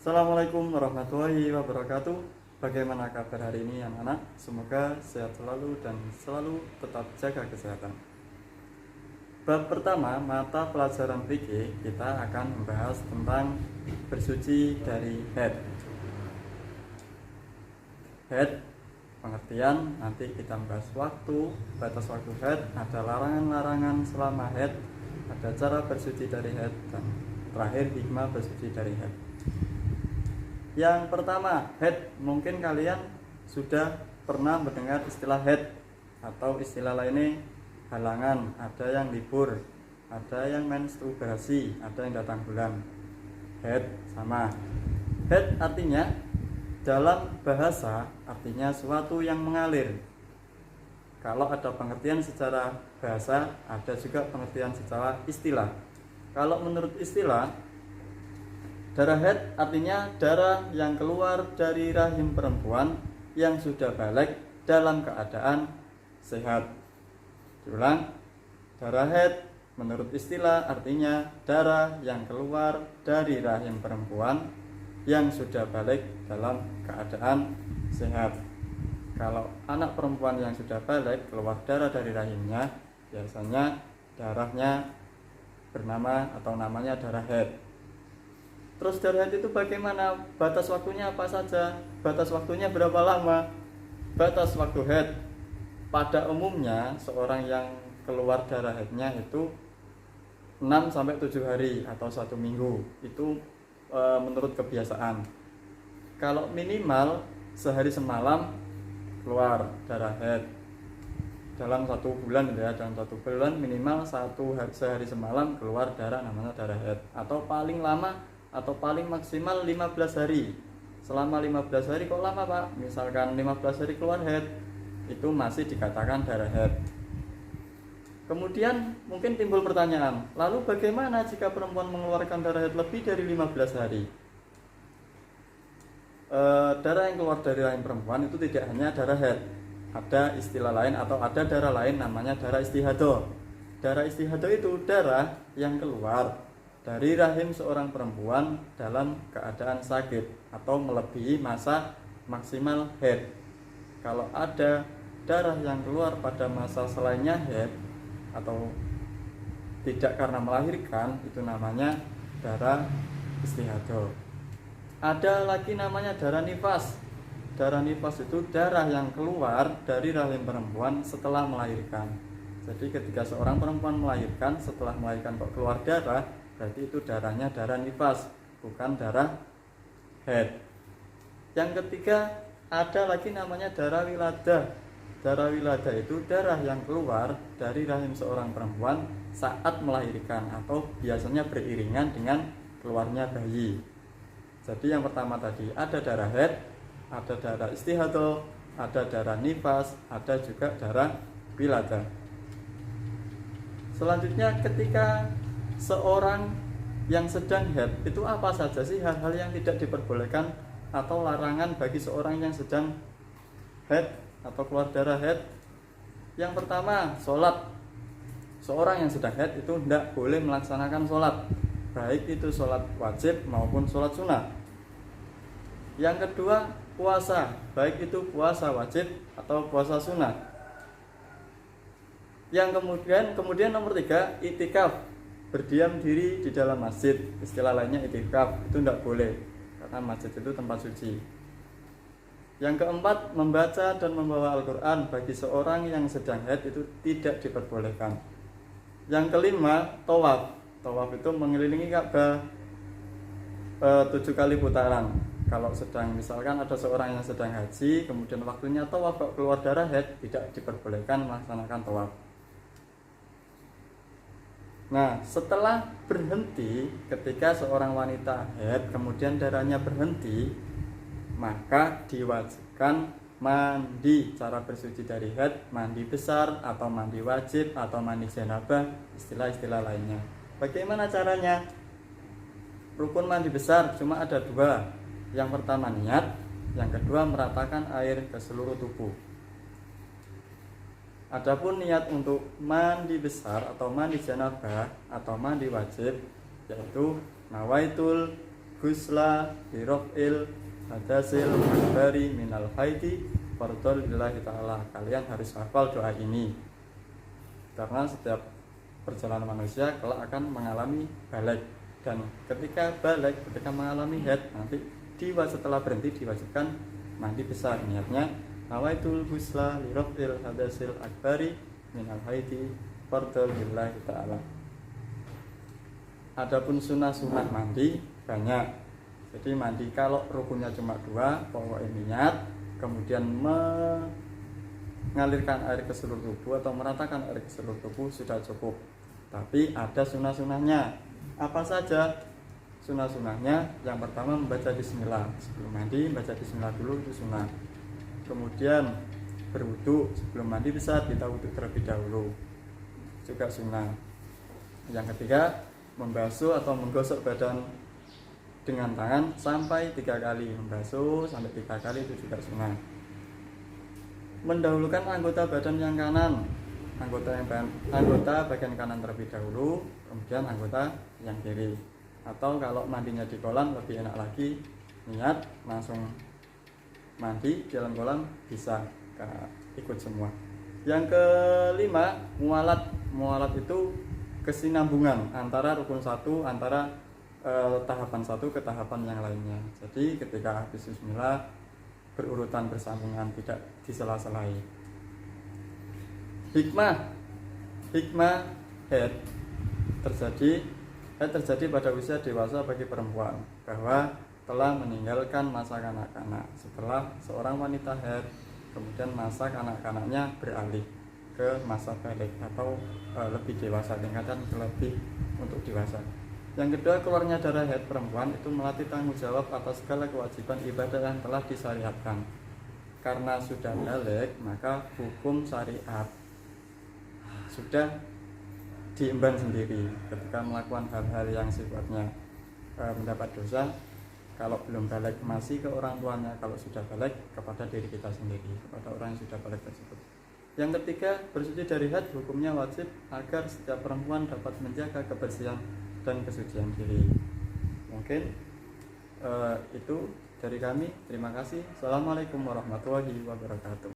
Assalamualaikum warahmatullahi wabarakatuh. Bagaimana kabar hari ini anak-anak? Semoga sehat selalu dan selalu tetap jaga kesehatan. Bab pertama mata pelajaran fikih kita akan membahas tentang bersuci dari haid. Haid pengertian nanti kita membahas waktu, batas waktu haid, ada larangan-larangan selama haid, ada cara bersuci dari haid, dan terakhir hikmah bersuci dari haid. Yang pertama, haid. Mungkin kalian sudah pernah mendengar istilah haid atau istilah lainnya halangan, ada yang libur, ada yang menstruasi, ada yang datang bulan. Haid sama. Haid artinya dalam bahasa artinya suatu yang mengalir. Kalau ada pengertian secara bahasa, ada juga pengertian secara istilah. Kalau menurut istilah, darah haid artinya darah yang keluar dari rahim perempuan yang sudah balik dalam keadaan sehat. Diulang, darah haid menurut istilah artinya darah yang keluar dari rahim perempuan yang sudah balik dalam keadaan sehat. Kalau anak perempuan yang sudah balik keluar darah dari rahimnya, biasanya darahnya bernama atau namanya darah haid. Terus darah haid itu bagaimana? Batas waktunya apa saja? Batas waktunya berapa lama? Batas waktu haid pada umumnya seorang yang keluar darah haidnya itu 6-7 hari atau 1 minggu. Itu menurut kebiasaan. Kalau minimal sehari semalam keluar darah haid dalam 1 bulan ya, dalam 1 bulan minimal sehari semalam keluar darah namanya darah haid, atau paling lama atau paling maksimal 15 hari. Selama 15 hari kok lama Pak? Misalkan 15 hari keluar haid, itu masih dikatakan darah haid. Kemudian mungkin timbul pertanyaan, lalu bagaimana jika perempuan mengeluarkan darah haid lebih dari 15 hari? Darah yang keluar dari rahim perempuan itu tidak hanya darah haid, ada istilah lain atau ada darah lain namanya darah istihadah. Darah istihadah itu darah yang keluar dari rahim seorang perempuan dalam keadaan sakit atau melebihi masa maksimal haid. Kalau ada darah yang keluar pada masa selainnya haid atau tidak karena melahirkan, itu namanya darah istihadah. Ada lagi namanya darah nifas. Darah nifas itu darah yang keluar dari rahim perempuan setelah melahirkan. Jadi ketika seorang perempuan melahirkan, setelah melahirkan kok keluar darah, berarti itu darahnya darah nifas, bukan darah haid. Yang ketiga, ada lagi namanya darah wiladah. Darah wiladah itu darah yang keluar dari rahim seorang perempuan saat melahirkan atau biasanya beriringan dengan keluarnya bayi. Jadi yang pertama tadi ada darah haid, ada darah istihadah, ada darah nifas, ada juga darah wiladah. Selanjutnya ketika seorang yang sedang haid, itu apa saja sih hal-hal yang tidak diperbolehkan atau larangan bagi seorang yang sedang haid atau keluar darah haid? Yang pertama, sholat. Seorang yang sedang haid itu tidak boleh melaksanakan sholat, baik itu sholat wajib maupun sholat sunnah. Yang kedua, puasa, baik itu puasa wajib atau puasa sunnah. Yang kemudian nomor 3, itikaf, berdiam diri di dalam masjid, istilah lainnya itikaf, itu tidak boleh karena masjid itu tempat suci. Yang keempat, membaca dan membawa Al-Quran bagi seorang yang sedang haid itu tidak diperbolehkan. Yang kelima, tawaf. Tawaf itu mengelilingi Ka'bah 7 kali putaran. Kalau sedang misalkan ada seorang yang sedang haji, kemudian waktunya tawaf kok keluar darah haid, tidak diperbolehkan melaksanakan tawaf. Nah, setelah berhenti, ketika seorang wanita haid kemudian darahnya berhenti, maka diwajibkan mandi. Cara bersuci dari haid, mandi besar atau mandi wajib atau mandi janabah, istilah-istilah lainnya. Bagaimana caranya? Rukun mandi besar cuma ada 2. Yang pertama niat, yang kedua meratakan air ke seluruh tubuh. Adapun niat untuk mandi besar atau mandi janabah atau mandi wajib, yaitu nawaitul ghusla birofil hadasil akbari minal haidi fardhon lillahi ta'ala. Kalian harus hafal doa ini karena setiap perjalanan manusia kelak akan mengalami balik, dan ketika balik, ketika mengalami haid, nanti setelah berhenti diwajibkan mandi besar. Niatnya nawaitul ghusla lirafil hadasil akbari minal haidi fardhon lillahi ta'ala. Adapun sunah-sunah mandi banyak. Jadi mandi kalau rukunnya cuma 2, pokoknya niat, kemudian mengalirkan air ke seluruh tubuh atau meratakan air ke seluruh tubuh sudah cukup. Tapi ada sunah-sunahnya. Apa saja sunah-sunahnya? Yang pertama membaca bismillah. Sebelum mandi membaca bismillah dulu, itu sunah. Kemudian berwudu, sebelum mandi bisa kita wudu terlebih dahulu, juga sunah. Yang ketiga, membasuh atau menggosok badan dengan tangan sampai 3 kali. Membasuh sampai 3 kali itu juga sunah. Mendahulukan anggota badan yang kanan, anggota bagian kanan terlebih dahulu, kemudian anggota yang kiri. Atau kalau mandinya di kolam lebih enak lagi, niat langsung mandi di dalam kolam bisa ikut semua. Yang kelima, mualat itu kesinambungan antara rukun satu, antara tahapan satu ke tahapan yang lainnya. Jadi ketika habis bismillah berurutan bersambungan, tidak disela-selai. Hikmah haid terjadi pada usia dewasa bagi perempuan, bahwa telah meninggalkan masa kanak-kanak. Setelah seorang wanita haid, kemudian masa kanak-kanaknya beralih ke masa balik atau lebih dewasa, tingkatan lebih untuk dewasa. Yang kedua, keluarnya darah haid perempuan itu melatih tanggung jawab atas segala kewajiban ibadah yang telah disyariatkan. Karena sudah balik, maka hukum syariat sudah diemban sendiri ketika melakukan hal-hal yang sifatnya mendapat dosa. Kalau belum balik masih ke orang tuanya, kalau sudah balik kepada diri kita sendiri, kepada orang yang sudah balik tersebut. Yang ketiga, bersuci dari haid hukumnya wajib agar setiap perempuan dapat menjaga kebersihan dan kesucian diri. Mungkin itu dari kami. Terima kasih. Assalamualaikum warahmatullahi wabarakatuh.